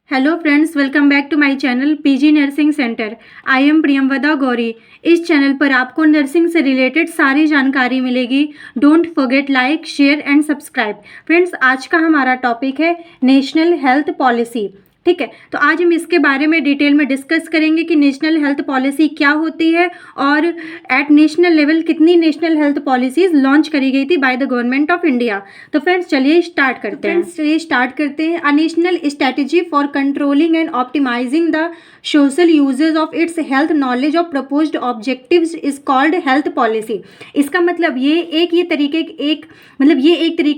Hello friends, welcome back to my channel PG nursing centre. I am Priyamvada Gauri. इस चैनल पर आपको नर्सिंग से रिलेटेड सारी जानकारी मिलेगी। Don't forget like, share and subscribe. Friends, आज का हमारा टॉपिक है नेशनल हेल्थ पॉलिसी। ठीक है, तो आज हम इसके बारे में डिटेल में डिस्कस करेंगे कि नेशनल हेल्थ पॉलिसी क्या होती है और एट नेशनल लेवल कितनी नेशनल हेल्थ पॉलिसीज लॉन्च करी गई थी by the government of India. तो फ्रेंड्स चलिए स्टार्ट करते हैं। A national strategy for controlling and optimising the social usage of its health knowledge of proposed objectives is called health policy. इसका मतलब ये एक तरीके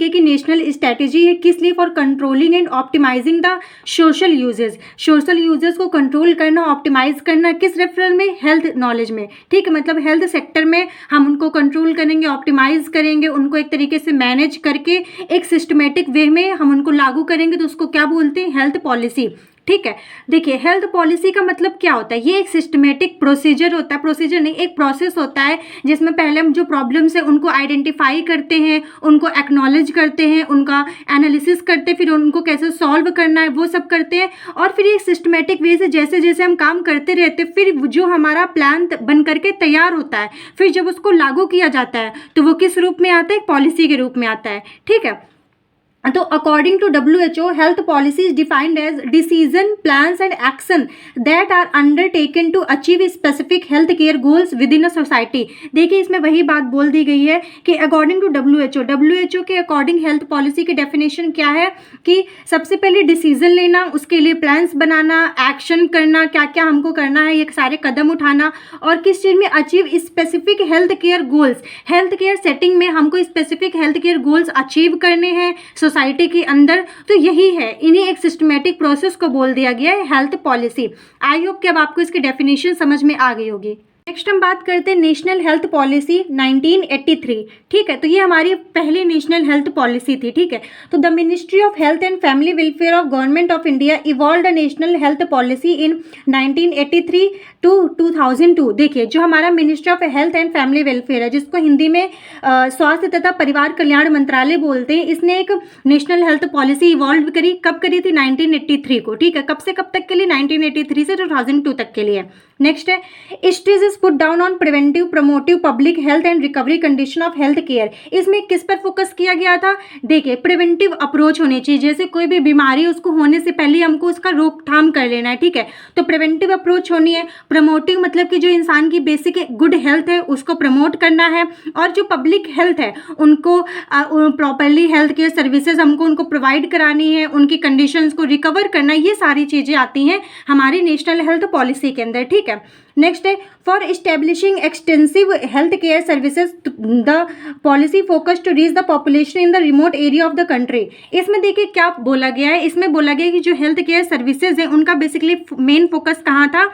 की नेशनल स्ट्रेटेजी है, किस लिए? For controlling and optimising the social uses को कंट्रोल करना, ऑप्टिमाइज करना, किस रेफरल में? हेल्थ नॉलेज में। ठीक है, मतलब हेल्थ सेक्टर में हम उनको कंट्रोल करेंगे, ऑप्टिमाइज करेंगे, उनको एक तरीके से मैनेज करके एक सिस्टमेटिक वे में हम उनको लागू करेंगे, तो उसको क्या बोलते हैं? Health policy. ठीक है, देखिए हेल्थ पॉलिसी का मतलब क्या होता है? ये एक सिस्टमेटिक प्रोसीजर होता है, प्रोसीजर नहीं, एक प्रोसेस होता है जिसमें पहले हम जो प्रॉब्लम्स है उनको आइडेंटिफाई करते हैं, उनको एक्नॉलेज करते हैं, उनका एनालिसिस करते हैं, फिर उनको कैसे सॉल्व करना है वो सब करते हैं, और फिर एक सिस्टमेटिक वे से जैसे जैसे हम काम करते रहते हैं, फिर जो हमारा प्लान बन करके तैयार होता है, फिर जब उसको लागू किया जाता है तो वो किस रूप में आता है? पॉलिसी के रूप में आता है। ठीक है, तो according to WHO, health policy is defined as decision, plans and action that are undertaken to achieve specific health care goals within a society. देखिए इसमें वही बात बोल दी गई है कि अकॉर्डिंग टू WHO के अकॉर्डिंग हेल्थ पॉलिसी की डेफिनेशन क्या है कि सबसे पहले डिसीजन लेना, उसके लिए प्लान्स बनाना, एक्शन करना, क्या क्या हमको करना है, ये सारे कदम उठाना, और किस चीज़ में? Achieve specific health care goals. Health care setting में हमको specific health care goals achieve करने हैं सोसाइटी के अंदर। तो यही है, इन्हीं एक सिस्टमेटिक प्रोसेस को बोल दिया गया है हेल्थ पॉलिसी। आई होप कि अब आपको इसकी डेफिनेशन समझ में आ गई होगी। नेक्स्ट हम बात करते हैं नेशनल हेल्थ पॉलिसी 1983। ठीक है, तो ये हमारी पहली नेशनल हेल्थ पॉलिसी थी। ठीक है, तो the ministry of health and family welfare of government of India evolved a national health policy in 1983 to 2002। देखिए जो हमारा ministry of health and family welfare है, जिसको हिंदी में स्वास्थ्य तथा परिवार कल्याण मंत्रालय बोलते हैं, इसने एक नेशनल हेल्थ पॉलिसी इवॉल्व करी। कब करी थी? 1983 को। ठीक है, कब से कब तक के लिए? 1983 से 2002 तक के लिए। नेक्स्ट है stress is put down on preventive, promotive public health and recovery condition of health care. इसमें किस पर फोकस किया गया था? देखिए प्रिवेंटिव अप्रोच होनी चाहिए, जैसे कोई भी बीमारी उसको होने से पहले हमको उसका रोकथाम कर लेना है। ठीक है, तो प्रिवेंटिव अप्रोच होनी है। प्रमोटिव मतलब कि जो इंसान की बेसिक गुड हेल्थ है उसको प्रमोट करना है, और जो पब्लिक हेल्थ है उनको प्रॉपरली हेल्थ केयर सर्विसेज हमको उनको प्रोवाइड करानी है, उनकी कंडीशंस को रिकवर करना, ये सारी चीज़ें आती हैं हमारी नेशनल हेल्थ पॉलिसी के अंदर। ठीक है, नेक्स्ट है for establishing extensive health care services the policy focus to reach the population in the remote area of the country. इसमें देखिए क्या बोला गया है, इसमें बोला गया है कि जो हेल्थ केयर सर्विसेज है उनका बेसिकली मेन फोकस कहाँ था?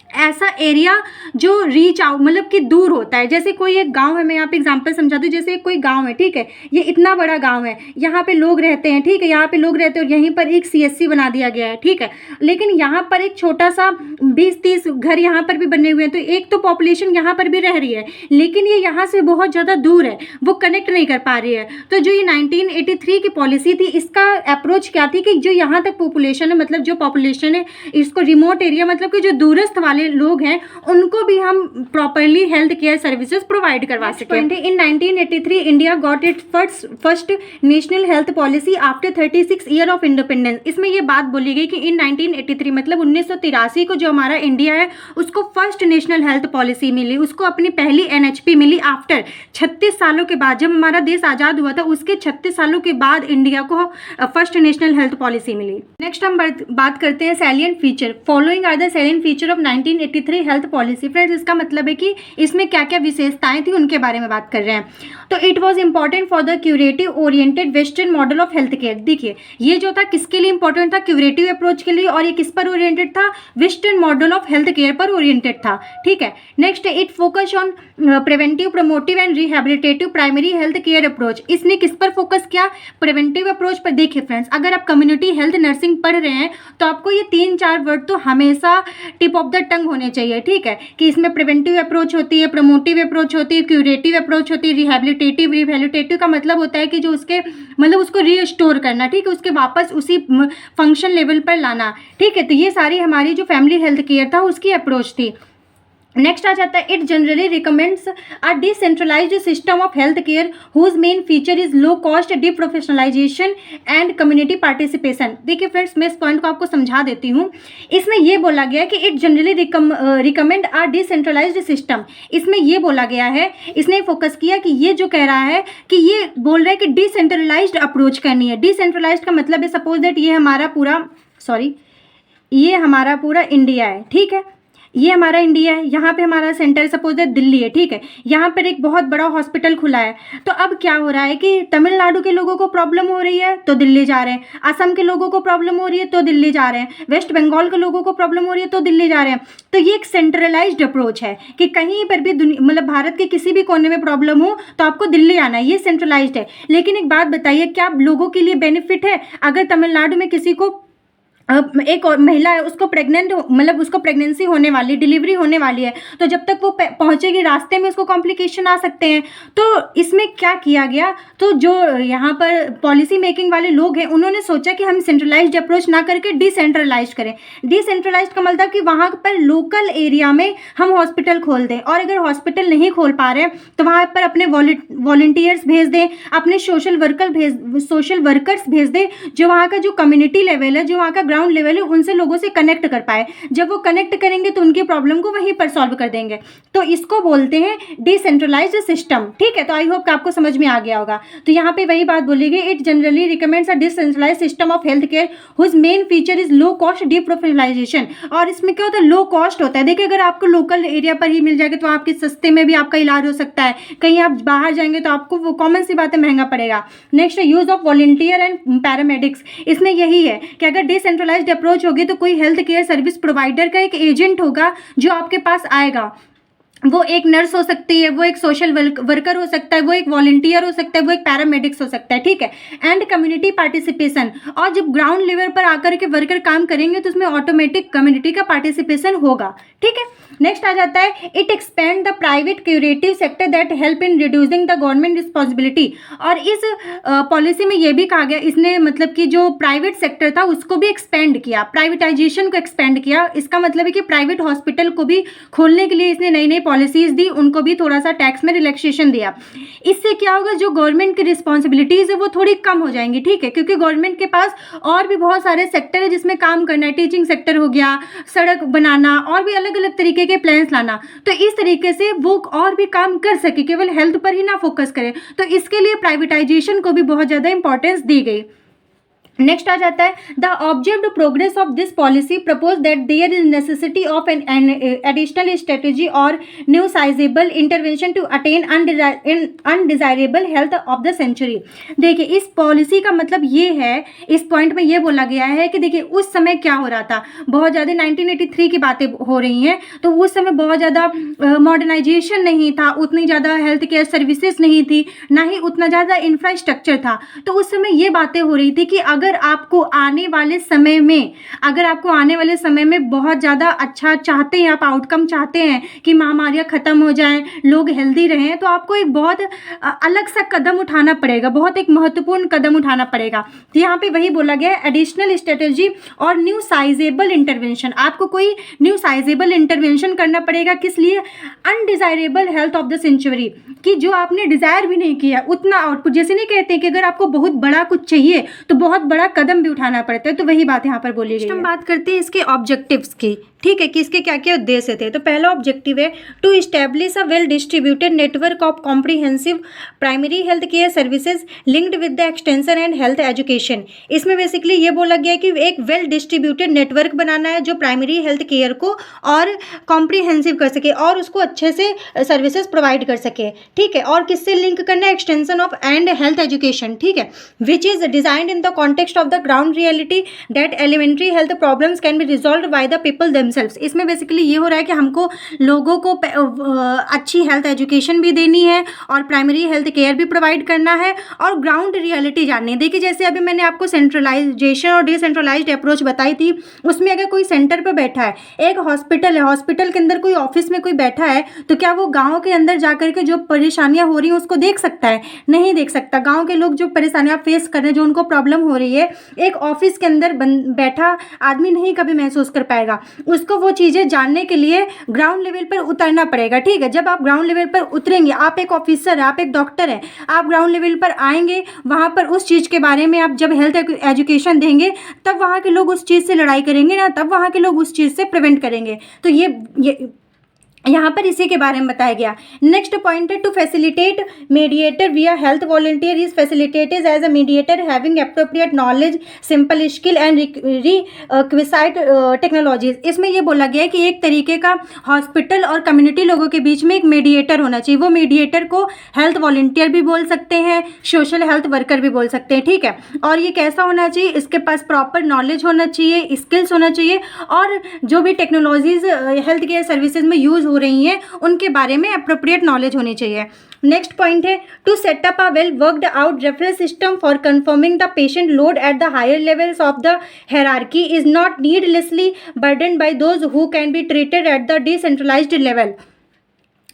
ऐसा एरिया जो रीच आउट, मतलब कि दूर होता है। जैसे कोई एक गांव है, मैं यहाँ पे एग्जांपल समझा दूँ, जैसे कोई गांव है, ठीक है, ये इतना बड़ा गांव है, यहाँ पे लोग रहते हैं, ठीक है, यहाँ पे लोग रहते हैं और यहीं पर एक CSC बना दिया गया है। ठीक है, लेकिन यहाँ पर एक छोटा सा 20-30 घर यहाँ पर भी बने हुए हैं, तो एक तो पॉपुलेशन यहाँ पर भी रह रही है, लेकिन ये यहाँ से बहुत ज़्यादा दूर है, वो कनेक्ट नहीं कर पा रही है। तो जो ये 1983 की पॉलिसी थी, इसका अप्रोच क्या थी कि जो यहाँ तक पॉपुलेशन है, मतलब जो पॉपुलेशन है, इसको रिमोट एरिया, मतलब कि जो दूरस्थ वाले लोग हैं, उनको भी हम properly health care services provide करवा सकें। इन 1983 India got it first national health policy after 36 year of independence. इसमें ये बात बोली गई कि इन 1983 मतलब 1983 को जो हमारा इंडिया है उसको फर्स्ट नेशनल हेल्थ पॉलिसी मिली, उसको अपनी पहली NHP मिली आफ्टर 36 सालों के बाद। जब हमारा देश आज़ाद हुआ था उसके 36 सालों के बाद इंडिया को फर्स्ट नेशनल हेल्थ पॉलिसी मिली। नेक्स्ट हम बात करते हैं salient feature. Following are the salient feature of 1983 health policy. Friends, इसका मतलब है कि इसमें क्या क्या विशेषताएं थी उनके बारे में बात कर रहे हैं। तो it was important for the curative oriented western model of health care. देखिए ये जो था किसके लिए इंपॉर्टेंट था? क्यूरेटिव अप्रोच के लिए, और ये किस पर ओरिएंटेड था? Western model of health care पर ओरिएंटेड था। ठीक है, next it focus on preventive, promotive and rehabilitative primary health care approach. इसने किस पर फोकस किया? प्रिवेंटिव अप्रोच पर। देखिए फ्रेंड्स, अगर आप कम्युनिटी हेल्थ नर्सिंग पढ़ रहे हैं तो आपको ये 3-4 वर्ड तो हमेशा टिप ऑफ द ढंग होने चाहिए, ठीक है, कि इसमें प्रिवेंटिव अप्रोच होती है, प्रमोटिव अप्रोच होती है, क्यूरेटिव अप्रोच होती है, रिहैबिलिटेटिव। रिहैबिलिटेटिव का मतलब होता है कि जो उसके मतलब उसको रीस्टोर करना, ठीक है, उसके वापस उसी फंक्शन लेवल पर लाना, ठीक है। तो ये सारी हमारी जो फैमिली हेल्थ केयर था उसकी अप्रोच थी। नेक्स्ट आ जाता है, it generally recommends a decentralised system of health care whose main feature is low cost, deprofessionalisation and community participation. देखिए फ्रेंड्स, मैं इस पॉइंट को आपको समझा देती हूँ। इसमें ये बोला गया है कि it generally recommend a decentralised system. इसमें ये बोला गया है, इसने फोकस किया कि ये जो कह रहा है कि ये बोल रहा है कि डिसेंट्रलाइज्ड अप्रोच करनी है। डिसेंट्रलाइज्ड का मतलब है, सपोज दैट ये हमारा पूरा इंडिया है, ठीक है, ये हमारा इंडिया है, यहाँ पे हमारा सेंटर सपोज दैट दिल्ली है, ठीक है, यहाँ पर एक बहुत बड़ा हॉस्पिटल खुला है। तो अब क्या हो रहा है कि तमिलनाडु के लोगों को प्रॉब्लम हो रही है तो दिल्ली जा रहे हैं, असम के लोगों को प्रॉब्लम हो रही है तो दिल्ली जा रहे हैं, वेस्ट बंगाल के लोगों को प्रॉब्लम हो रही है तो दिल्ली जा रहे हैं। तो ये एक सेंट्रलाइज्ड अप्रोच है कि कहीं पर भी मतलब भारत के किसी भी कोने में प्रॉब्लम हो तो आपको दिल्ली आना है, ये सेंट्रलाइज्ड है। लेकिन एक बात बताइए, क्या लोगों के लिए बेनिफिट है अगर तमिलनाडु में किसी को एक और महिला है, उसको प्रेग्नेंट मतलब उसको प्रेगनेंसी होने वाली, डिलीवरी होने वाली है, तो जब तक वो पहुंचेगी रास्ते में उसको कॉम्प्लिकेशन आ सकते हैं। तो इसमें क्या किया गया, तो जो यहाँ पर पॉलिसी मेकिंग वाले लोग हैं उन्होंने सोचा कि हम सेंट्रलाइज्ड अप्रोच ना करके डिसेंट्रलाइज करें। डिसेंट्रलाइज का मतलब कि वहाँ पर लोकल एरिया में हम हॉस्पिटल खोल दें, और अगर हॉस्पिटल नहीं खोल पा रहे हैं तो वहाँ पर अपने वॉलंटियर्स भेज दें, अपने सोशल वर्कर्स भेज दें, जो वहाँ का जो कम्युनिटी लेवल है, जो वहाँ का ग्राउंड लेवल है, उनसे लोगों से कनेक्ट कर पाए। जब वो कनेक्ट करेंगे तो उनकी प्रॉब्लम को वहीं पर सॉल्व कर देंगे। तो इसको बोलते हैं डिसेंट्रलाइज्ड सिस्टम, ठीक है। तो आई होप कि आपको समझ में आ गया होगा। तो यहाँ पे वही बात बोली गई, it generally recommends a decentralised system of health care whose main feature is low cost, deprofessionalisation. और इसमें क्या होता है, लो कॉस्ट होता है। देखिए, अगर आपको लोकल एरिया पर ही मिल जाएगा तो आपके सस्ते में भी आपका इलाज हो सकता है, कहीं आप बाहर जाएंगे तो आपको वो कॉमन सी बात है, महंगा पड़ेगा। Next, use of volunteer and paramedics. इसमें यही है कि अगर डिसेंट्रलाइज्ड अप्रोच होगी तो कोई हेल्थ केयर सर्विस प्रोवाइडर का एक एजेंट होगा जो आपके पास आएगा। वो एक नर्स हो सकती है, वो एक सोशल वर्कर हो सकता है, वो एक वॉलंटियर हो सकता है, वो एक पैरामेडिक्स हो सकता है, ठीक है। एंड कम्युनिटी पार्टिसिपेशन, और जब ग्राउंड लेवल पर आकर के वर्कर काम करेंगे तो उसमें ऑटोमेटिक कम्युनिटी का पार्टिसिपेशन होगा, ठीक है। नेक्स्ट आ जाता है, it expand the private curative sector that help in reducing the government responsibility. और इस पॉलिसी में ये भी कहा गया, इसने मतलब कि जो प्राइवेट सेक्टर था उसको भी एक्सपेंड किया, प्राइवेटाइजेशन को एक्सपेंड किया। इसका मतलब है कि प्राइवेट हॉस्पिटल को भी खोलने के लिए इसने नई नई पॉलिसीज दी, उनको भी थोड़ा सा टैक्स में रिलैक्सेशन दिया। इससे क्या होगा, जो गवर्नमेंट की रिस्पॉन्सिबिलिटीज है वो थोड़ी कम हो जाएंगी, ठीक है, क्योंकि गवर्नमेंट के पास और भी बहुत सारे सेक्टर है जिसमें काम करना है। टीचिंग सेक्टर हो गया, सड़क बनाना, और भी अलग अलग तरीके के प्लान्स लाना। तो इस तरीके से वो और भी काम कर सके, केवल हेल्थ पर ही ना फोकस करे। तो इसके लिए प्राइवेटाइजेशन को भी बहुत ज़्यादा इंपॉर्टेंस दी गई। नेक्स्ट आ जाता है, the object progress of this policy propose that there is necessity of an additional strategy और new sizeable intervention to attain undesirable health of the century. देखिए, इस पॉलिसी का मतलब ये है, इस पॉइंट में ये बोला गया है कि देखिए उस समय क्या हो रहा था, बहुत ज़्यादा 1983 की बातें हो रही हैं, तो उस समय बहुत ज़्यादा मॉडर्नाइजेशन नहीं था, उतनी ज़्यादा हेल्थ केयर सर्विसेज नहीं थी, ना ही उतना ज़्यादा इंफ्रास्ट्रक्चर था। तो उस समय ये बातें हो रही थी कि अगर आपको आने वाले समय में बहुत ज़्यादा अच्छा चाहते हैं, आप आउटकम चाहते हैं कि महामारियाँ ख़त्म हो जाएं, लोग हेल्दी रहें, तो आपको एक बहुत अलग सा कदम उठाना पड़ेगा, बहुत एक महत्वपूर्ण कदम उठाना पड़ेगा। तो यहाँ पे वही बोला गया है, एडिशनल स्ट्रेटेजी और न्यू साइजेबल इंटरवेंशन। आपको कोई न्यू साइजेबल इंटरवेंशन करना पड़ेगा, किस लिए, undesirable health of the century, कि जो आपने डिज़ायर भी नहीं किया उतना आउटपुट। जैसे नहीं कहते हैं कि अगर आपको बहुत बड़ा कुछ चाहिए तो बहुत बड़ा कदम भी उठाना पड़ता है, तो वही बात यहाँ पर बोली गई है। हम बात करते हैं इसके ऑब्जेक्टिव्स की, ठीक है, कि इसके क्या क्या उद्देश्य थे। तो पहला ऑब्जेक्टिव है to establish a well distributed network of comprehensive primary health care services linked with the extension and health education. इसमें बेसिकली ये बोला गया है कि एक वेल डिस्ट्रीब्यूटेड नेटवर्क बनाना है जो प्राइमरी हेल्थ केयर को और कॉम्प्रिहेंसिव कर सके और उसको अच्छे से सर्विसेज प्रोवाइड कर सके, ठीक है। और किससे लिंक करना है, extension of and health education, ठीक है, which is designed in the context of the ground reality that elementary health problems can be resolve by the people themselves. इसमें बेसिकली ये हो रहा है कि हमको लोगों को अच्छी हेल्थ एजुकेशन भी देनी है और प्राइमरी हेल्थ केयर भी प्रोवाइड करना है और ग्राउंड रियलिटी जाननी है। देखिए जैसे अभी मैंने आपको सेंट्रलाइजेशन और डिसेंट्रलाइज्ड अप्रोच बताई थी, उसमें अगर कोई सेंटर पर बैठा है, एक हॉस्पिटल है, हॉस्पिटल के अंदर कोई ऑफिस में कोई बैठा है, तो क्या वो गाँव के अंदर जाकर के जो परेशानियाँ हो रही हैं उसको देख सकता है? नहीं देख सकता। गाँव के लोग जो परेशानियाँ फेस कर रहे हैं, जो उनको प्रॉब्लम हो रही है, एक ऑफिस के अंदर बैठा आदमी नहीं कभी महसूस कर पाएगा। उसको वो चीज़ें जानने के लिए ग्राउंड लेवल पर उतरना पड़ेगा, ठीक है। जब आप ग्राउंड लेवल पर उतरेंगे, आप एक ऑफिसर है, आप एक डॉक्टर है, आप ग्राउंड लेवल पर आएंगे, वहाँ पर उस चीज़ के बारे में आप जब हेल्थ एजुकेशन देंगे, तब वहाँ के लोग उस चीज़ से लड़ाई करेंगे ना, तब वहाँ के लोग उस चीज़ से प्रिवेंट करेंगे। तो ये यहाँ पर इसी के बारे में बताया गया। नेक्स्ट पॉइंट है to facilitate mediator via health volunteer is facilitated as a mediator having appropriate knowledge, simple skill and requisite technologies. इसमें ये बोला गया है कि एक तरीके का हॉस्पिटल और कम्युनिटी लोगों के बीच में एक मीडिएटर होना चाहिए। वो मीडिएटर को हेल्थ वॉलंटियर भी बोल सकते हैं, सोशल हेल्थ वर्कर भी बोल सकते हैं, ठीक है। और ये कैसा होना चाहिए? इसके पास प्रॉपर नॉलेज होना चाहिए, स्किल्स होना चाहिए और जो भी टेक्नोलॉजीज हेल्थ केयर सर्विसेज में यूज़ हो रही हैं उनके बारे में अप्रोप्रिएट नॉलेज होनी चाहिए। नेक्स्ट पॉइंट है to set up a well worked out referral system for confirming the patient load at the higher levels of the hierarchy is not needlessly burden by those who can be treated at the decentralised level.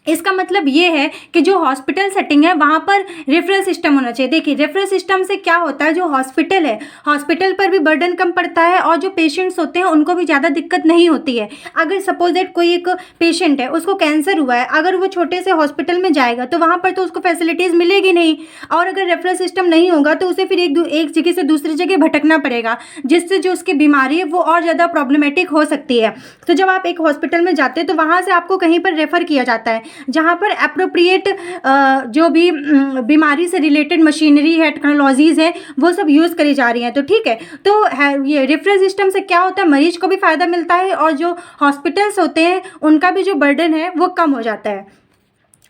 इसका मतलब ये है कि जो hospital setting है वहाँ पर referral system होना चाहिए। देखिए रेफरल सिस्टम से क्या होता है, जो हॉस्पिटल है, हॉस्पिटल पर भी बर्डन कम पड़ता है और जो पेशेंट्स होते हैं उनको भी ज़्यादा दिक्कत नहीं होती है। अगर सपोज दैट कोई एक पेशेंट है, उसको कैंसर हुआ है, अगर वो छोटे से हॉस्पिटल में जाएगा तो वहाँ पर तो उसको फैसिलिटीज़ मिलेगी नहीं, और अगर रेफरल सिस्टम नहीं होगा तो उसे फिर एक जगह से दूसरी जगह भटकना पड़ेगा, जिससे जो उसकी बीमारी है वो और ज़्यादा प्रॉब्लमेटिक हो सकती है। तो जब आप एक हॉस्पिटल में जाते हैं तो वहाँ से आपको कहीं पर रेफ़र किया जाता है जहाँ पर अप्रोप्रिएट जो भी बीमारी से रिलेटेड मशीनरी है, टेक्नोलॉजीज़ है, वो सब यूज़ करी जा रही हैं। तो ठीक है, तो ये रेफरल सिस्टम से क्या होता है, मरीज को भी फ़ायदा मिलता है और जो हॉस्पिटल्स होते हैं उनका भी जो बर्डन है वो कम हो जाता है।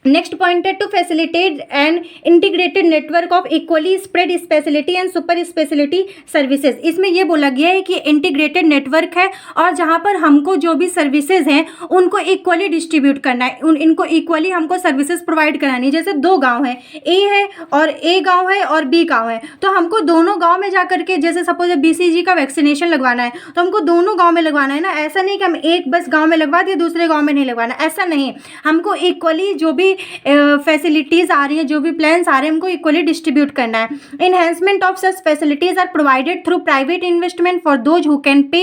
नेक्स्ट पॉइंट है to facilitate an integrated network of equally spread speciality and super speciality services. इसमें यह बोला गया है कि इंटीग्रेटेड नेटवर्क है और जहां पर हमको जो भी सर्विसेज हैं उनको इक्वली डिस्ट्रीब्यूट करना है, इनको इक्वली हमको सर्विसेज प्रोवाइड करानी है। जैसे दो गांव हैं, ए है और ए गांव है और बी गांव है, तो हमको दोनों गांव में जा करके, जैसे सपोज BCG का वैक्सीनेशन लगवाना है तो हमको दोनों गाँव में लगवाना है ना। ऐसा नहीं कि हम एक बस गाँव में लगवा दिए, दूसरे गाँव में नहीं लगवाना, ऐसा नहीं। हमको इक्वली जो भी फैसिलिटीज़ आ रही है, जो भी प्लान्स आ रहे हैं, हमको इक्वली डिस्ट्रीब्यूट करना है। Enhancement of such facilities are provided through private investment for those who can pay.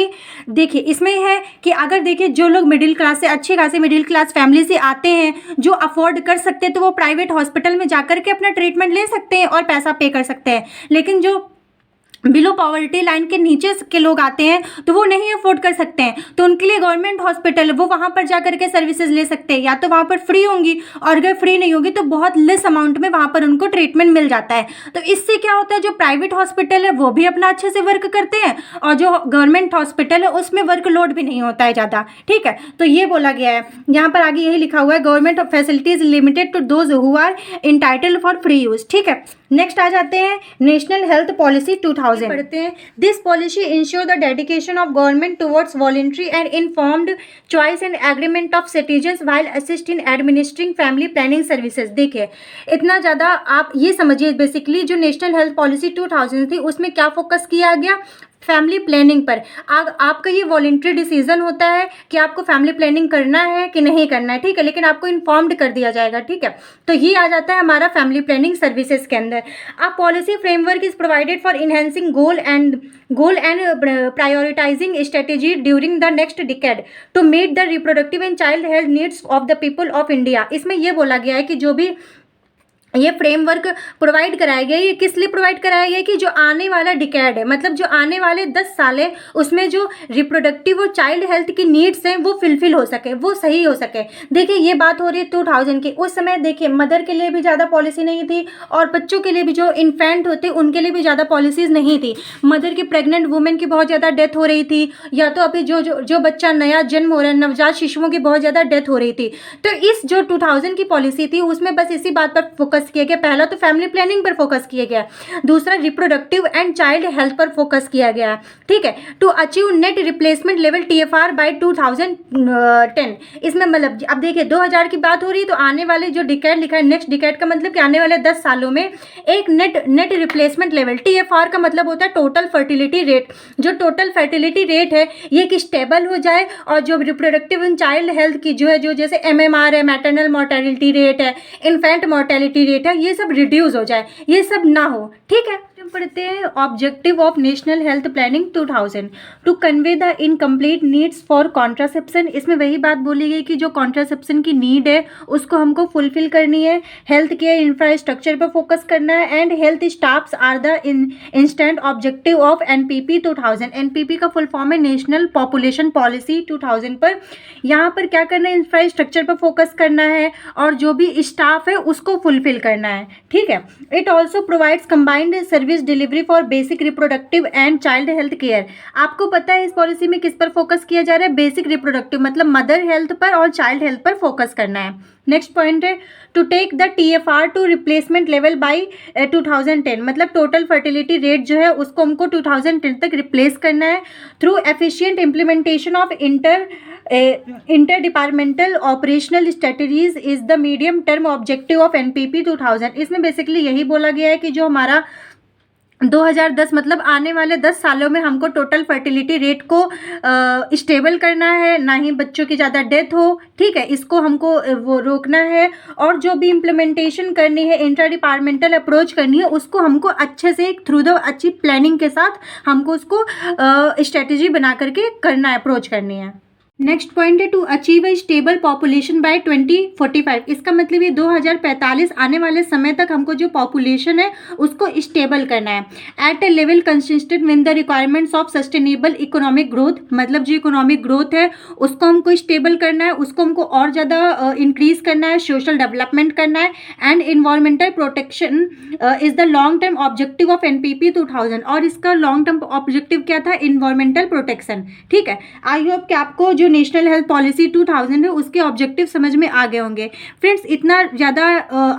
देखिए इसमें है कि अगर देखिए जो लोग मिडिल क्लास से, अच्छी खासी मिडिल क्लास फैमिली से आते हैं, जो अफोर्ड कर सकते हैं, तो वो प्राइवेट हॉस्पिटल में जाकर के अपना ट्रीटमेंट ले सकते हैं और पैसा पे कर सकते हैं। लेकिन जो बिलो पॉवर्टी लाइन के नीचे के लोग आते हैं तो वो नहीं अफोर्ड कर सकते हैं, तो उनके लिए गवर्नमेंट हॉस्पिटल वो वहाँ पर जाकर के सर्विसेज ले सकते हैं। या तो वहाँ पर फ्री होंगी, और अगर फ्री नहीं होगी तो बहुत लेस अमाउंट में वहाँ पर उनको ट्रीटमेंट मिल जाता है। तो इससे क्या होता है, जो प्राइवेट हॉस्पिटल है वो भी अपना अच्छे से वर्क करते हैं और जो गवर्नमेंट हॉस्पिटल है उसमें वर्कलोड भी नहीं होता है ज़्यादा, ठीक है। तो ये बोला गया है, यहाँ पर आगे यही लिखा हुआ है, government facilities limited to those who are entitled for free use, ठीक है। नेक्स्ट आ जाते हैं नेशनल हेल्थ पॉलिसी 2000 पढ़ते हैं। This policy ensure the dedication of government towards voluntary and informed choice and agreement of citizens while assist in administering family planning services. देखिए इतना ज़्यादा आप ये समझिए, बेसिकली जो नेशनल हेल्थ पॉलिसी 2000 थी उसमें क्या फोकस किया गया, फैमिली प्लानिंग पर। आपका ये वॉलंटरी डिसीजन होता है कि आपको फैमिली प्लानिंग करना है कि नहीं करना है, ठीक है, लेकिन आपको इन्फॉर्म्ड कर दिया जाएगा, ठीक है। तो ये आ जाता है हमारा फैमिली प्लानिंग सर्विसेज के अंदर। A policy framework is provided for enhancing goal and prioritising strategy during the next decade to meet the reproductive and child health needs of the people of India. इसमें यह बोला गया है कि जो भी ये फ्रेमवर्क प्रोवाइड कराया गया, ये किस लिए प्रोवाइड कराया गया कि जो आने वाला डिकेड है, मतलब जो आने वाले 10 साल है, उसमें जो रिप्रोडक्टिव और चाइल्ड हेल्थ की नीड्स हैं वो फिलफिल हो सके, वो सही हो सके। देखिए ये बात हो रही है 2000 की। उस समय देखिए मदर के लिए भी ज़्यादा पॉलिसी नहीं थी और बच्चों के लिए भी, जो इन्फेंट होते उनके लिए भी ज़्यादा पॉलिसीज़ नहीं थी। मदर की, प्रेग्नेंट वुमेन की बहुत ज़्यादा डेथ हो रही थी, या तो अभी जो बच्चा नया जन्म हो रहा है, नवजात शिशुओं की बहुत ज़्यादा डेथ हो रही थी। तो इस जो 2000 की पॉलिसी थी उसमें बस इसी बात पर फोकस फोकस किया गया। पहला तो फैमिली प्लानिंग पर फोकस किया गया, दूसरा रिप्रोडक्टिव एंड चाइल्ड हेल्थ पर फोकस किया गया, ठीक है। To achieve net replacement level TFR by 2010, इसमें मतलब अब देखिए 2000 की बात हो रही है, तो आने वाले जो डिकेड लिखा है, नेक्स्ट डिकेड का मतलब कि आने वाले 10 सालों में एक नेट रिप्लेसमेंट लेवल, TFR का मतलब होता है टोटल फर्टिलिटी रेट, जो टोटल फर्टिलिटी रेट है ये कि स्टेबल हो जाए, और जो रिप्रोडक्टिव एंड चाइल्ड हेल्थ की जो है, जो जैसे MMR है, मैटरनल मोर्टेलिटी रेट है, इन्फेंट मोर्टेलिटी रेट है, ये सब रिड्यूस हो जाए, ये सब ना हो, ठीक है। पढ़ते हैं objective of national health planning 2000 to convey the incomplete needs for contraception. इसमें वही बात बोली गई कि जो कॉन्ट्रासेप्शन की नीड है उसको हमको फुलफिल करनी है, हेल्थ केयर इंफ्रास्ट्रक्चर पर फोकस करना है, and health staffs are the instant objective of NPP 2000। NPP का फुल फॉर्म है नेशनल पॉपुलेशन पॉलिसी 2000 पर। यहाँ पर क्या करना है, इंफ्रास्ट्रक्चर पर फोकस करना है और जो भी स्टाफ है उसको फुलफिल करना है, ठीक है। It also provides combined service delivery for basic reproductive and child health care. आपको पता है इस पॉलिसी में किस पर फोकस किया जा रहा है, बेसिक रिप्रोडक्टिव मतलब मदर हेल्थ पर और चाइल्ड हेल्थ पर फोकस करना है। नेक्स्ट पॉइंट है to take the TFR to replacement level by 2010, मतलब टोटल फर्टिलिटी रेट जो है उसको हमको 2010 तक रिप्लेस करना है through efficient implementation of interdepartmental operational strategies is the medium term objective of NPP 2000। इसमें बेसिकली यही बोला गया है कि जो हमारा 2010 मतलब आने वाले 10 सालों में हमको टोटल फर्टिलिटी रेट को स्टेबल करना है, ना ही बच्चों की ज़्यादा डेथ हो, ठीक है, इसको हमको वो रोकना है, और जो भी इम्प्लीमेंटेशन करनी है, इंटर डिपार्टमेंटल अप्रोच करनी है, उसको हमको अच्छे से थ्रू द अच्छी प्लानिंग के साथ हमको उसको स्ट्रेटजी बना करके करना है, अप्रोच करनी है। नेक्स्ट पॉइंट है to achieve a stable population by 2045। इसका मतलब ये 2045 आने वाले समय तक हमको जो पॉपुलेशन है उसको स्टेबल करना है at a level consistent with the requirements of sustainable economic growth. मतलब जो इकोनॉमिक ग्रोथ है उसको हमको स्टेबल करना है, उसको हमको और ज़्यादा इंक्रीज करना है, सोशल डेवलपमेंट करना है, and environmental protection is the long term objective of NPP 2000। और इसका लॉन्ग टर्म ऑब्जेक्टिव क्या था, इन्वायरमेंटल प्रोटेक्शन, ठीक है। आई होप कि आपको जो नेशनल हेल्थ पॉलिसी 2000 है उसके ऑब्जेक्टिव समझ में आ गए होंगे। फ्रेंड्स इतना ज़्यादा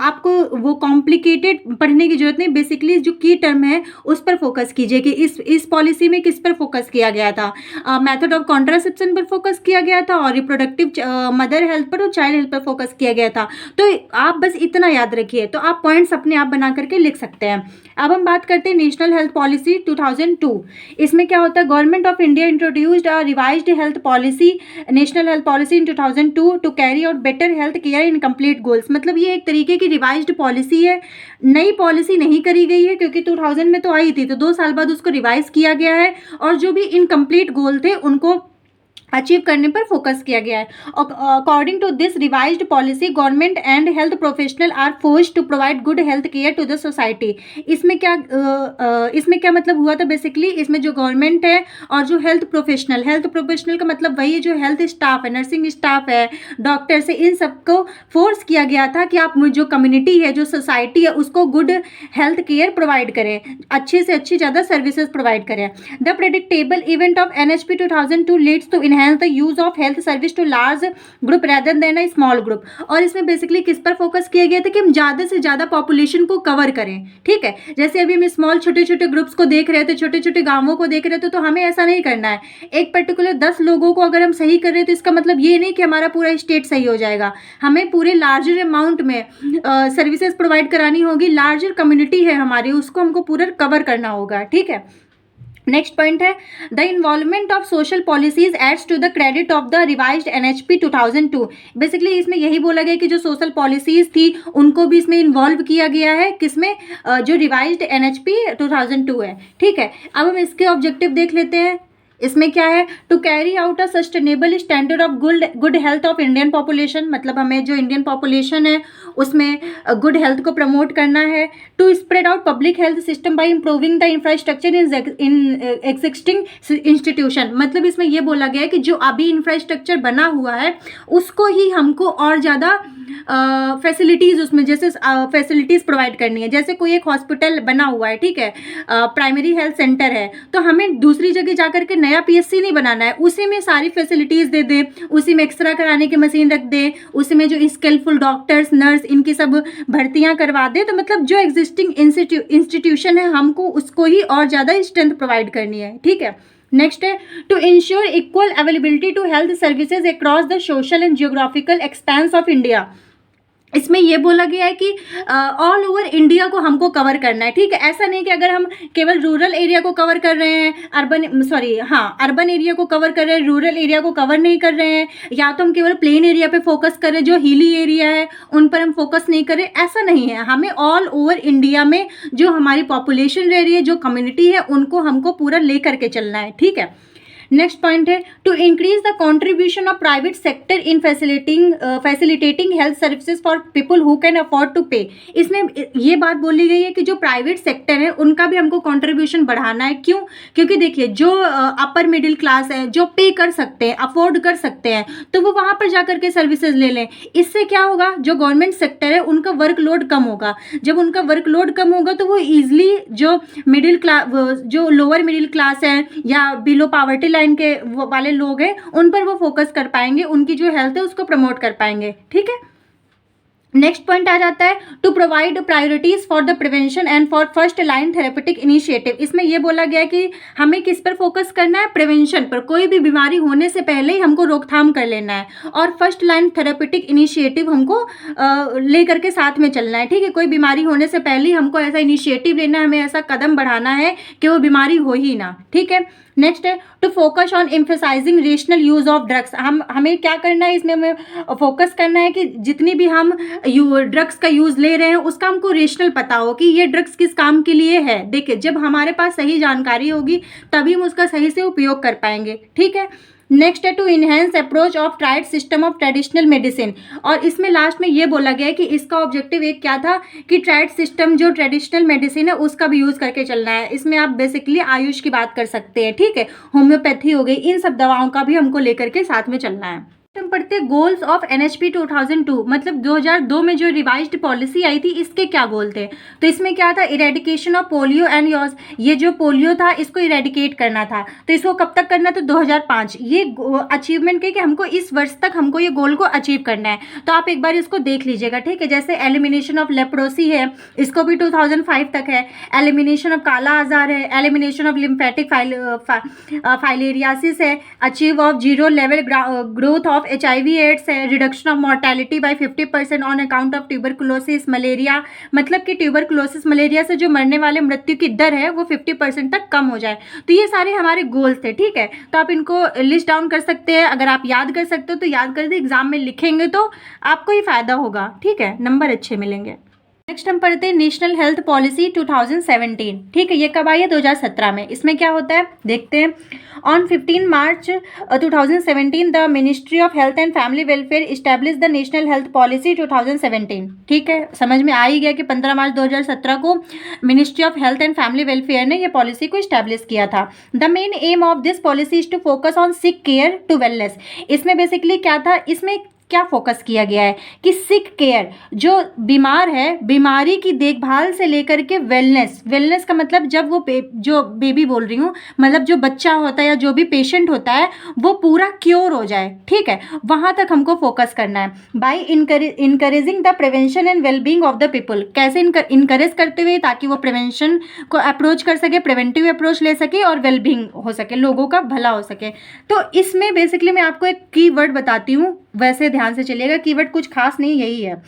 आपको वो कॉम्प्लिकेटेड पढ़ने की जरूरत नहीं, बेसिकली जो की टर्म है उस पर फोकस कीजिए कि इस पॉलिसी में किस पर फोकस किया गया था, मेथड ऑफ कॉन्ट्रासेप्शन पर फोकस किया गया था, और रिप्रोडक्टिव मदर हेल्थ पर और चाइल्ड हेल्थ पर फोकस किया गया था। तो आप बस इतना याद रखिए, तो आप पॉइंट्स अपने आप बना करके लिख सकते हैं। अब हम बात करते हैं नेशनल हेल्थ पॉलिसी 2002। इसमें क्या होता है, government of India introduced a revised health policy, national health policy in 2002 to carry out better health care in complete goals. मतलब ये एक तरीके की रिवाइज्ड पॉलिसी है, नई पॉलिसी नहीं करी गई है, क्योंकि 2000 में तो आई थी, तो 2 साल बाद उसको रिवाइज किया गया है, और जो भी इनकम्प्लीट गोल थे उनको अचीव करने पर फोकस किया गया है। According to this revised policy government and health professional are forced to provide good health care to the society. इसमें क्या मतलब हुआ था, बेसिकली इसमें जो गवर्नमेंट है और जो हेल्थ प्रोफेशनल का मतलब वही है जो हेल्थ स्टाफ है, नर्सिंग स्टाफ है, डॉक्टर्स है, इन सबको फोर्स किया गया था कि आप जो कम्युनिटी है, जो सोसाइटी है, उसको गुड हेल्थ केयर प्रोवाइड करें, अच्छे से अच्छी ज़्यादा सर्विसेज प्रोवाइड करें। The predictable event of NHP 2002 leads to enhance the use of health service to large group rather than a small group। और इसमें बेसिकली किस पर फोकस किया गया था कि हम ज़्यादा से ज़्यादा पॉपुलेशन को कवर करें, ठीक है। जैसे अभी हम स्मॉल छोटे छोटे ग्रुप्स को देख रहे थे, छोटे छोटे गांवों को देख रहे थे, तो हमें ऐसा नहीं करना है। एक पर्टिकुलर 10 लोगों को अगर हम सही कर रहे हैं तो इसका मतलब ये नहीं कि हमारा पूरा स्टेट सही हो जाएगा, हमें पूरे लार्जर अमाउंट में सर्विसेज प्रोवाइड करानी होगी, लार्जर कम्युनिटी है हमारी, उसको हमको पूरा कवर करना होगा, ठीक है। नेक्स्ट पॉइंट है the involvement of social policies aids to the credit of the revised NHP 2002। Basically इसमें यही बोला गया कि जो सोशल पॉलिसीज थी उनको भी इसमें इन्वॉल्व किया गया है, किसमें, जो रिवाइज्ड NHP 2002 है, ठीक है। अब हम इसके ऑब्जेक्टिव देख लेते हैं। इसमें क्या है, to carry out a sustainable standard of good health of Indian population. मतलब हमें जो इंडियन पॉपुलेशन है उसमें गुड हेल्थ को प्रमोट करना है। To spread out public health system by improving the infrastructure in existing institution. मतलब इसमें यह बोला गया है कि जो अभी इंफ्रास्ट्रक्चर बना हुआ है उसको ही हमको और ज़्यादा फैसिलिटीज़ उसमें जैसे फैसिलिटीज़ प्रोवाइड करनी है, जैसे कोई एक हॉस्पिटल बना हुआ है, ठीक है, प्राइमरी हेल्थ सेंटर है, तो हमें दूसरी जगह जा करके नया पीएससी नहीं बनाना है, उसी में सारी फैसिलिटीज़ दे दें, उसी में एक्सरे कराने की मशीन रख दें, उसी में जो स्किलफुल डॉक्टर्स नर्स इनकी सब भर्तियां करवा दें। तो मतलब जो एग्जिस्टिंग इंस्टीट्यूशन है हमको उसको ही और ज़्यादा स्ट्रेंथ प्रोवाइड करनी है, ठीक है। नेक्स्ट है to ensure equal availability to health services across the social and geographical expense of India. इसमें ये बोला गया है कि ऑल ओवर इंडिया को हमको कवर करना है, ठीक है। ऐसा नहीं कि अगर हम केवल रूरल एरिया को कवर कर रहे हैं, अर्बन एरिया को कवर कर रहे हैं, रूरल एरिया को कवर नहीं कर रहे हैं, या तो हम केवल प्लेन एरिया पे फोकस कर रहे हैं, जो हिली एरिया है उन पर हम फोकस नहीं करें, ऐसा नहीं है। हमें ऑल ओवर इंडिया में जो हमारी पॉपुलेशन रह रही है, जो कम्युनिटी है, उनको हमको पूरा ले करके चलना है, ठीक है। नेक्स्ट पॉइंट है to increase the contribution of private sector in facilitating health services for people who can afford to pay. इसमें ये बात बोली गई है कि जो प्राइवेट सेक्टर है उनका भी हमको कंट्रीब्यूशन बढ़ाना है। क्यों? क्योंकि देखिए जो अपर मिडिल क्लास है, जो पे कर सकते हैं, अफोर्ड कर सकते हैं, तो वो वहाँ पर जा करके सर्विसेज ले लें। इससे क्या होगा, जो गवर्नमेंट सेक्टर है उनका वर्कलोड कम होगा। जब उनका वर्कलोड कम होगा तो वो ईजिली जो मिडिल क्लास, जो लोअर मिडिल क्लास है या बिलो पावर्टी लाइन के वाले लोग हैं, उन पर वो फोकस कर पाएंगे, उनकी जो हेल्थ है उसको प्रमोट कर पाएंगे, ठीक है। नेक्स्ट पॉइंट आ जाता है to provide priorities for the prevention and for first line therapeutic initiative. इसमें यह बोला गया कि हमें किस पर फोकस करना है, प्रिवेंशन पर। कोई भी बीमारी होने से पहले ही हमको रोकथाम कर लेना है, और फर्स्ट लाइन थेरेपेटिक इनिशिएटिव हमको लेकर के साथ में चलना है, ठीक है। कोई बीमारी होने से पहले ही हमको ऐसा इनिशिएटिव लेना है, हमें ऐसा कदम बढ़ाना है कि वो बीमारी हो ही ना, ठीक है। नेक्स्ट है to focus on emphasising rational use of drugs. हमें क्या करना है, इसमें हमें फोकस करना है कि जितनी भी हम ड्रग्स का यूज ले रहे हैं उसका हमको रेशनल पता हो कि ये ड्रग्स किस काम के लिए है। देखिए जब हमारे पास सही जानकारी होगी तभी हम उसका सही से उपयोग कर पाएंगे, ठीक है। नेक्स्ट है to enhance approach of tried system of traditional medicine. और इसमें लास्ट में ये बोला गया है कि इसका ऑब्जेक्टिव एक क्या था कि ट्राइड सिस्टम जो ट्रेडिशनल मेडिसिन है उसका भी यूज़ करके चलना है। इसमें आप बेसिकली आयुष की बात कर सकते हैं, ठीक है, होम्योपैथी हो गई, इन सब दवाओं का भी हमको लेकर के साथ में चलना है। हम पढ़ते गोल्स ऑफ NHP 2002, मतलब 2002 में जो रिवाइज्ड पॉलिसी आई थी इसके क्या गोल थे। तो इसमें क्या था, इरेडिकेशन ऑफ पोलियो एंड योस, ये जो पोलियो था इसको इरेडिकेट करना था। तो इसको कब तक करना था, 2005। ये अचीवमेंट के कि हमको इस वर्ष तक हमको ये गोल को अचीव करना है। तो आप एक बार इसको देख लीजिएगा, ठीक है। जैसे एलिमिनेशन ऑफ लेप्रोसी है, इसको भी 2005 तक है। एलिमिनेशन ऑफ काला आजार है, एलिमिनेशन ऑफ लिम्फेटिक फाइलेरियासिस है, achieve of zero level growth of HIV AIDS है, reduction of mortality by 50% on account of tuberculosis malaria, मतलब कि ट्यूबरकुलोसिस मलेरिया से जो मरने वाले मृत्यु की दर है वो 50% तक कम हो जाए। तो ये सारे हमारे गोल्स थे, ठीक है। तो आप इनको लिस्ट डाउन कर सकते हैं, अगर आप याद कर सकते हो तो याद कर दे, एग्जाम में लिखेंगे तो आपको ही फायदा होगा, ठीक है, नंबर अच्छे मिलेंगे। नेक्स्ट हम पढ़ते हैं नेशनल हेल्थ पॉलिसी 2017, ठीक है। ये कब आई है, 2017 में। इसमें क्या होता है देखते हैं। On 15 March 2017 the ministry of health and family welfare establish the national health policy 2017, ठीक है। समझ में आ ही गया कि 15 मार्च 2017 को ministry of health and family welfare ने ये पॉलिसी को इस्टेब्लिश किया था। The main aim of this policy is to focus on sick care to wellness. इसमें बेसिकली क्या था, इसमें क्या फोकस किया गया है कि सिक केयर, जो बीमार है, बीमारी की देखभाल से लेकर के वेलनेस का मतलब जब वो जो बेबी बोल रही हूँ, मतलब जो बच्चा होता है या जो भी पेशेंट होता है वो पूरा क्योर हो जाए, ठीक है, वहाँ तक हमको फोकस करना है। By encouraging the prevention and wellbeing of the people, कैसे इनकरेज करते हुए ताकि वो प्रिवेंशन को अप्रोच कर सके, प्रिवेंटिव अप्रोच ले सके और वेलबींग हो सके, लोगों का भला हो सके। तो इसमें बेसिकली मैं आपको एक की वर्ड बताती हूँ, वैसे ध्यान से चलिएगा, कीवर्ड कुछ खास नहीं, यही है।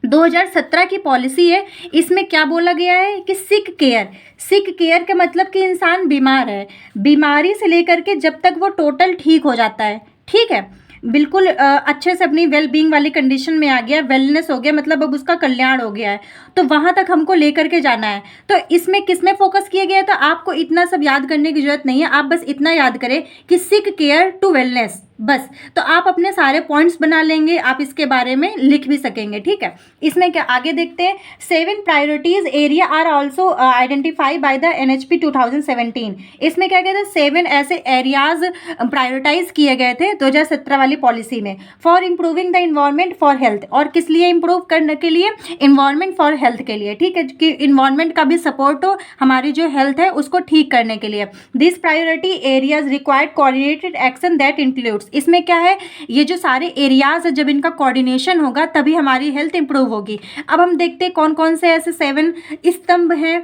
2017 की पॉलिसी है, इसमें क्या बोला गया है कि सिक केयर का मतलब कि इंसान बीमार है, बीमारी से लेकर के जब तक वो टोटल ठीक हो जाता है, ठीक है, बिल्कुल अच्छे से अपनी वेल बीइंग वाली कंडीशन में आ गया, वेलनेस हो गया, मतलब अब उसका कल्याण हो गया है, तो वहाँ तक हमको लेकर के जाना है। तो इसमें किस में फोकस किया गया है, तो आपको इतना सब याद करने की जरूरत नहीं है, आप बस इतना याद करें कि सिक केयर टू वेलनेस, बस। तो आप अपने सारे पॉइंट्स बना लेंगे, आप इसके बारे में लिख भी सकेंगे, ठीक है। इसमें क्या आगे देखते हैं, 7 priorities area are also identify by the NHP 2017। इसमें क्या कहते हैं, 7 ऐसे एरियाज प्रायोरिटाइज किए गए थे 2017 वाली पॉलिसी में, for improving the environment for health. और किस लिए इम्प्रूव करने के लिए, इन्वायरमेंट फॉर हेल्थ के लिए, ठीक है, कि इन्वायरमेंट का भी सपोर्ट हो, हमारी जो हेल्थ है उसको ठीक करने के लिए। This priority areas required coordinated action that includes. इसमें क्या है, ये जो सारे एरियाज है जब इनका कोऑर्डिनेशन होगा तभी हमारी हेल्थ इंप्रूव होगी। अब हम देखते हैं कौन कौन से ऐसे 7 स्तंभ हैं।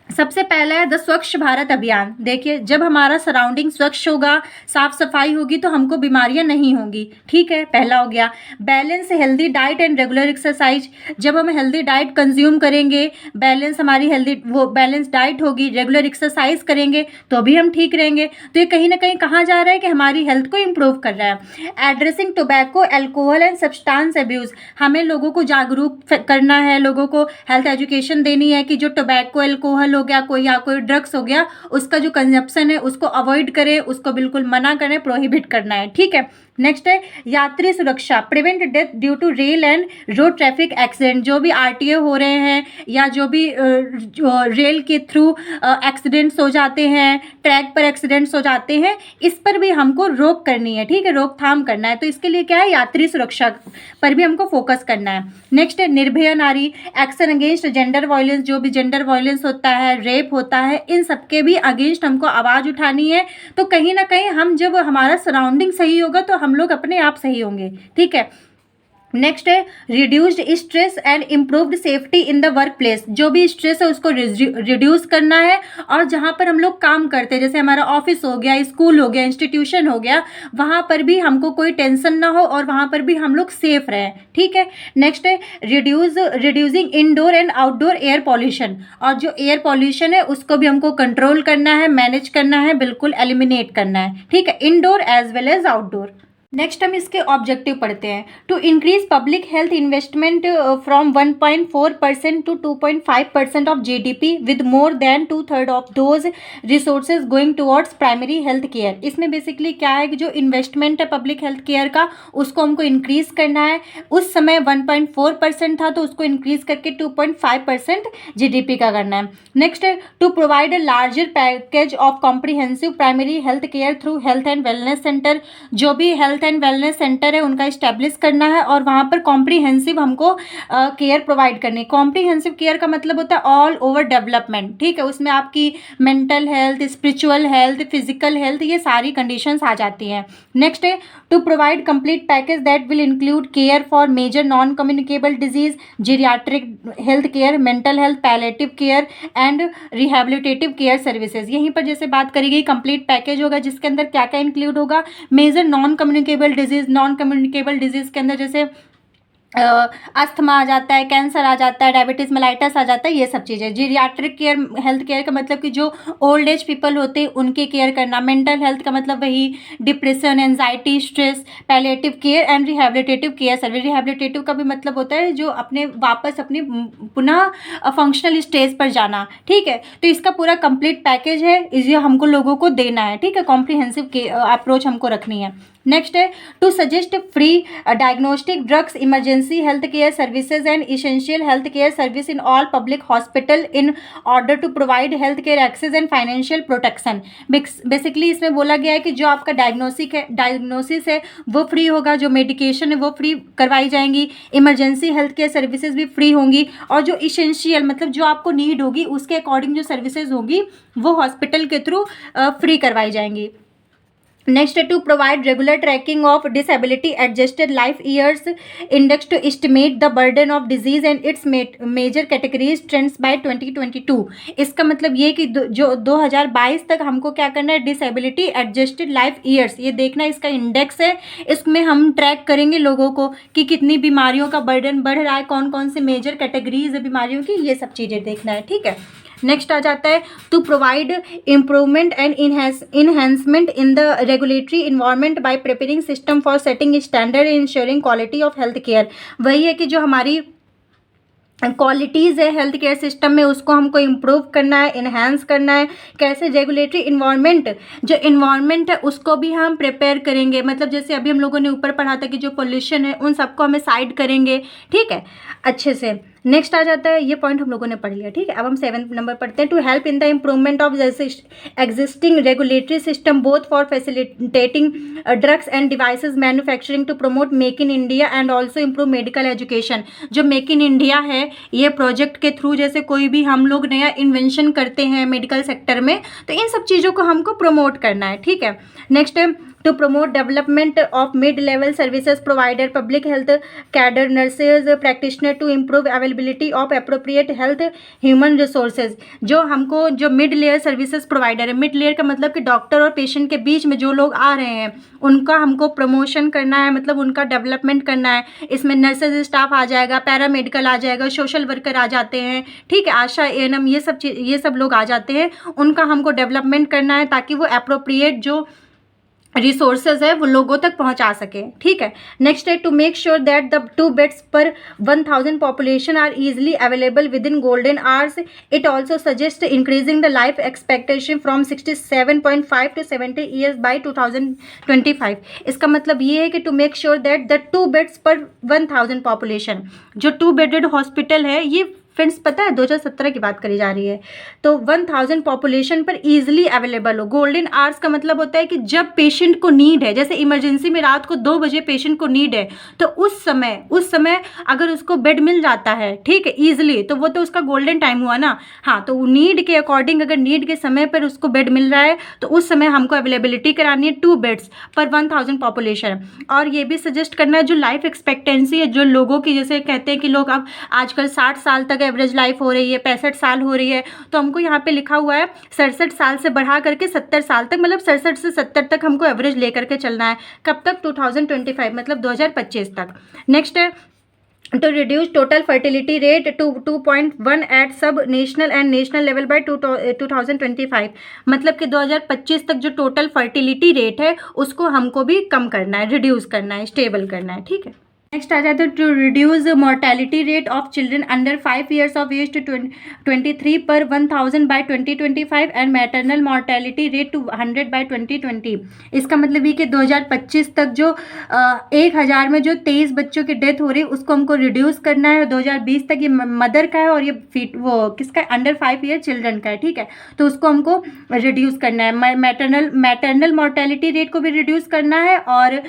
सबसे पहला है द स्वच्छ भारत अभियान। देखिए, जब हमारा सराउंडिंग स्वच्छ होगा, साफ सफाई होगी तो हमको बीमारियां नहीं होंगी, ठीक है, पहला हो गया। Balance healthy diet and regular exercise. जब हम हेल्दी डाइट कंज्यूम करेंगे, बैलेंस हमारी हेल्दी वो बैलेंस डाइट होगी, रेगुलर एक्सरसाइज करेंगे तो भी हम ठीक रहेंगे। तो ये कहीं ना कहीं कहाँ जा रहा है कि हमारी हेल्थ को इम्प्रूव कर रहा है। Addressing tobacco, alcohol and substance abuse. हमें लोगों को जागरूक करना है, लोगों को हेल्थ एजुकेशन देनी है कि जो टोबैको, एल्कोहल हो गया कोई या कोई ड्रग्स हो गया, उसका जो कंजप्शन है उसको अवॉइड करें, उसको बिल्कुल मना करें, प्रोहिबिट करना है, ठीक है। नेक्स्ट है यात्री सुरक्षा, prevent death due to rail and road traffic accident. जो भी RTA हो रहे हैं या जो भी रेल के थ्रू एक्सीडेंट्स हो जाते हैं, ट्रैक पर एक्सीडेंट्स हो जाते हैं, इस पर भी हमको रोक करनी है, ठीक है, रोकथाम करना है। तो इसके लिए क्या है, यात्री सुरक्षा पर भी हमको फोकस करना है। नेक्स्ट है निर्भया नारी, एक्शन अगेंस्ट जेंडर वायलेंस। जो भी जेंडर वायलेंस होता है, रेप होता है, इन सबके भी अगेंस्ट हमको आवाज़ उठानी है। तो कहीं ना कहीं हम जब हमारा सराउंडिंग सही होगा तो हम लोग अपने आप सही होंगे, ठीक है। नेक्स्ट है reduced stress and improved safety in the work place. जो भी स्ट्रेस है उसको रिड्यूस करना है, और जहाँ पर हम लोग काम करते हैं, जैसे हमारा ऑफिस हो गया, स्कूल हो गया, इंस्टीट्यूशन हो गया, वहाँ पर भी हमको कोई टेंशन ना हो और वहाँ पर भी हम लोग सेफ रहें, ठीक है। नेक्स्ट है reducing indoor and outdoor air pollution. और जो एयर पॉल्यूशन है उसको भी हमको कंट्रोल करना है, मैनेज करना है, बिल्कुल एलिमिनेट करना है, ठीक है, indoor as well as outdoor. Next हम इसके ऑब्जेक्टिव पढ़ते हैं। To increase public health investment from 1.4% to 2.5% of GDP with more than 2/3 of those resources going towards primary health care. इसमें बेसिकली क्या है कि जो इन्वेस्टमेंट है पब्लिक हेल्थ केयर का उसको हमको इंक्रीज करना है। उस समय 1.4% था तो उसको इंक्रीज करके 2.5% GDP का करना है। नेक्स्ट है to provide a larger package of comprehensive primary health care through health and wellness centre. जो भी हेल्थ एंड वेलनेस सेंटर है उनका इस्टेब्लिश करना है और वहाँ पर कॉम्प्रिहेंसिव हमको केयर प्रोवाइड करनी है। कॉम्प्रिहेंसिव केयर का मतलब होता है ऑल ओवर डेवलपमेंट, ठीक है, उसमें आपकी mental health, spiritual health, physical health, ये सारी कंडीशंस आ जाती हैं। नेक्स्ट है to provide complete package that will include care for major non communicable disease, geriatric health care, mental health, palliative care and rehabilitative care services. यहीं पर जैसे बात करी गई कंप्लीट पैकेज होगा जिसके अंदर क्या क्या इंक्लूड होगा, मेजर नॉन कम्युनिकेबल डिजीज के अंदर जैसे अस्थमा आ जाता है, कैंसर आ जाता है, डायबिटीज मेलाइटस आ जाता है, ये सब चीज़ें। जीरियाट्रिक केयर हेल्थ केयर का मतलब कि जो ओल्ड एज पीपल होते हैं उनके केयर करना। मेंटल हेल्थ का मतलब वही depression, anxiety, stress. Palliative care and rehabilitative care service. Rehabilitative का भी मतलब होता है जो अपने वापस अपनी पुनः फंक्शनल स्टेज पर जाना, ठीक है। तो इसका पूरा कंप्लीट पैकेज है, इसे हमको लोगों को देना है, ठीक है, कॉम्प्रिहेंसिव अप्रोच हमको रखनी है। नेक्स्ट है to suggest free diagnostic drugs, emergency health care services and essential health care service in all public hospital in order to provide health care access and financial protection. Basically इसमें बोला गया है कि जो आपका डायग्नोसिस है वो फ्री होगा, जो मेडिकेशन है वो फ्री करवाई जाएंगी, इमरजेंसी हेल्थ केयर सर्विसेज भी फ्री होंगी, और जो इसेंशियल मतलब जो आपको नीड होगी उसके अकॉर्डिंग जो सर्विसेज होगी वो हॉस्पिटल के थ्रू फ्री करवाई जाएंगी। Next to provide regular tracking of disability adjusted life years index to estimate the burden of disease and its major categories trends by 2022। इसका मतलब ये कि जो 2022 तक हमको क्या करना है, डिसेबिलिटी एडजस्टेड लाइफ ईयर्स ये देखना, इसका इंडेक्स है, इसमें हम ट्रैक करेंगे लोगों को कि कितनी बीमारियों का बर्डन बढ़ रहा है, कौन कौन से मेजर कैटेगरीज है बीमारियों की, ये सब चीज़ें देखना है, ठीक है। नेक्स्ट आ जाता है to provide improvement and enhancement in the regulatory environment by preparing system for setting standard ensuring quality of health care. वही है कि जो हमारी क्वालिटीज़ है हेल्थ केयर सिस्टम में, उसको हमको इम्प्रूव करना है, इन्हेंस करना है। कैसे? रेगुलेटरी इन्वायरमेंट, जो इन्वायरमेंट है उसको भी हम प्रिपेयर करेंगे, मतलब जैसे अभी हम लोगों ने ऊपर पढ़ा था कि जो पोल्यूशन है उन सबको हमें साइड करेंगे, ठीक है, अच्छे से। नेक्स्ट आ जाता है, ये पॉइंट हम लोगों ने पढ़ लिया, ठीक है। अब हम 7th नंबर पढ़ते हैं। To help in the improvement of existing regulatory system both for facilitating drugs and devices manufacturing to promote make in India and also improve medical education. जो मेक इन इंडिया है, ये project के through जैसे कोई भी हम लोग नया इन्वेंशन करते हैं मेडिकल सेक्टर में, तो इन सब चीज़ों को हमको प्रमोट करना है, ठीक है। नेक्स्ट है to promote development of mid-level services provider, public health cadre, nurses, practitioner to improve availability of appropriate health human resources। जो हमको जो मिड लेयर सर्विसेज प्रोवाइडर है, मिड लेयर का मतलब कि डॉक्टर और पेशेंट के बीच में जो लोग आ रहे हैं उनका हमको प्रमोशन करना है, मतलब उनका डेवलपमेंट करना है। इसमें नर्सेज स्टाफ आ जाएगा, पैरामेडिकल आ जाएगा, सोशल वर्कर आ जाते हैं, ठीक है, आशा एएनएम, ये सब लोग आ जाते हैं। उनका हमको डेवलपमेंट करना है ताकि वो अप्रोप्रिएट जो रिसोर्सेज है वो लोगों तक पहुंचा सके, ठीक है। नेक्स्ट है to make sure that the 2 beds per 1000 population are easily available within golden hours. It also suggest increasing the life expectancy from 67.5 to 70 years by 2025। इसका मतलब ये है कि to make sure that the 2 beds per 1000 population, जो 2 bedded hospital है, ये friends पता है 2017 की बात करी जा रही है, तो 1000 पॉपुलेशन पर इजीली अवेलेबल हो। गोल्डन आवर्स का मतलब होता है कि जब पेशेंट को नीड है, जैसे इमरजेंसी में रात को 2 बजे पेशेंट को नीड है, तो उस समय अगर उसको बेड मिल जाता है, ठीक है, ईजिली, तो वो तो उसका गोल्डन टाइम हुआ ना। हाँ, तो नीड के अकॉर्डिंग अगर नीड के समय पर उसको बेड मिल रहा है तो उस समय हमको अवेलेबिलिटी करानी है 2 बेड्स पर 1000 पॉपुलेशन। और ये भी सजेस्ट करना है जो लाइफ एक्सपेक्टेंसी है जो लोगों की, जैसे कहते हैं कि लोग अब आजकल 60 साल तक एवरेज लाइफ हो रही है, 65 साल हो रही है, तो हमको यहाँ पे लिखा हुआ है 67 साल से बढ़ा करके 70 साल तक, मतलब 67 से 70 तक हमको एवरेज लेकर के चलना है। कब तक? 2025, मतलब 2025 तक। नेक्स्ट है to reduce total fertility rate to 2.1 at सब national and national level by 2025। मतलब कि 2025 तक जो टोटल फर्टिलिटी रेट है उसको हमको भी कम करना है, रिड्यूस करना है, स्टेबल करना है, ठीक है। नेक्स्ट आ जाता है to reduce mortality rate of children under 5 years of age to 23 per 1000 by 2025 and maternal mortality rate to 100 by 2020। इसका मतलब ये कि 2025 तक जो 1000 में जो 23 बच्चों की डेथ हो रही है उसको हमको रिड्यूस करना है। 2020 तक ये मदर का है और ये वो किसका है? अंडर 5 ईयर चिल्ड्रन का है, ठीक है, तो उसको हमको रिड्यूस करना है। मैटरनल मोर्टेलिटी रेट को भी रिड्यूस करना है और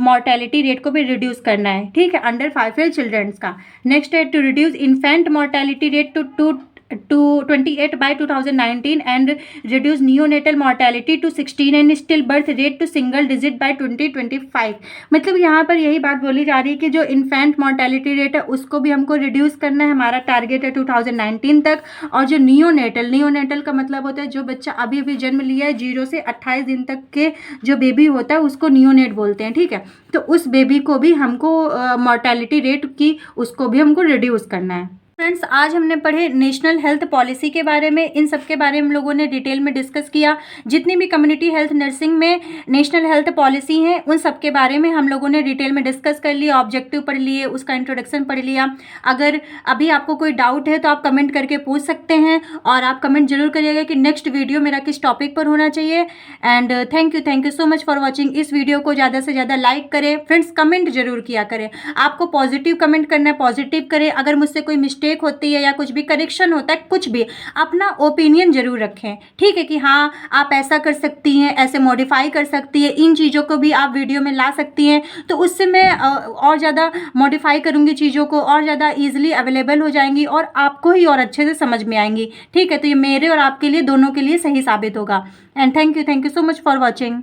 मोर्टेलिटी रेट को भी रिड्यूस करना है, ठीक है, अंडर 5 ईयर चिल्ड्रंस का। नेक्स्ट है to reduce infant mortality rate to 28 by 2019 and reduce neonatal mortality to 16 and still birth rate to single digit by 2025। मतलब यहाँ पर यही बात बोली जा रही है कि जो इन्फेंट मोर्टेलिटी रेट है उसको भी हमको रिड्यूस करना है, हमारा टारगेट है 2019 तक। और जो नियोनेटल का मतलब होता है जो बच्चा अभी अभी जन्म लिया है 0 से 28 दिन तक के जो बेबी होता है उसको नियोनेट बोलते हैं, ठीक है, तो उस बेबी को भी हमको मोर्टेलिटी रेट की उसको भी हमको रिड्यूस करना है। फ्रेंड्स, आज हमने पढ़े नेशनल हेल्थ पॉलिसी के बारे में, इन सब के बारे में हम लोगों ने डिटेल में डिस्कस किया। जितनी भी कम्युनिटी हेल्थ नर्सिंग में नेशनल हेल्थ पॉलिसी हैं उन सब के बारे में हम लोगों ने डिटेल में डिस्कस कर लिया, ऑब्जेक्टिव पढ़ लिए, उसका इंट्रोडक्शन पढ़ लिया। अगर अभी आपको कोई डाउट है तो आप कमेंट करके पूछ सकते हैं और आप कमेंट जरूर करिएगा कि नेक्स्ट वीडियो मेरा किस टॉपिक पर होना चाहिए। And thank you so much for watching. इस वीडियो को ज़्यादा से ज़्यादा लाइक करें फ्रेंड्स, कमेंट जरूर किया करें। आपको पॉजिटिव कमेंट करना है, पॉजिटिव करें। अगर मुझसे कोई मिस्टेक होती है या कुछ भी करेक्शन होता है, कुछ भी अपना ओपिनियन जरूर रखें, ठीक है, कि हाँ आप ऐसा कर सकती हैं, ऐसे मॉडिफाई कर सकती है, इन चीज़ों को भी आप वीडियो में ला सकती हैं, तो उससे मैं और ज़्यादा मॉडिफाई करूँगी चीज़ों को, और ज़्यादा ईजिली अवेलेबल हो जाएंगी और आपको ही और अच्छे से समझ में आएंगी, ठीक है। तो ये मेरे और आपके लिए दोनों के लिए सही साबित होगा। And thank you so much for watching.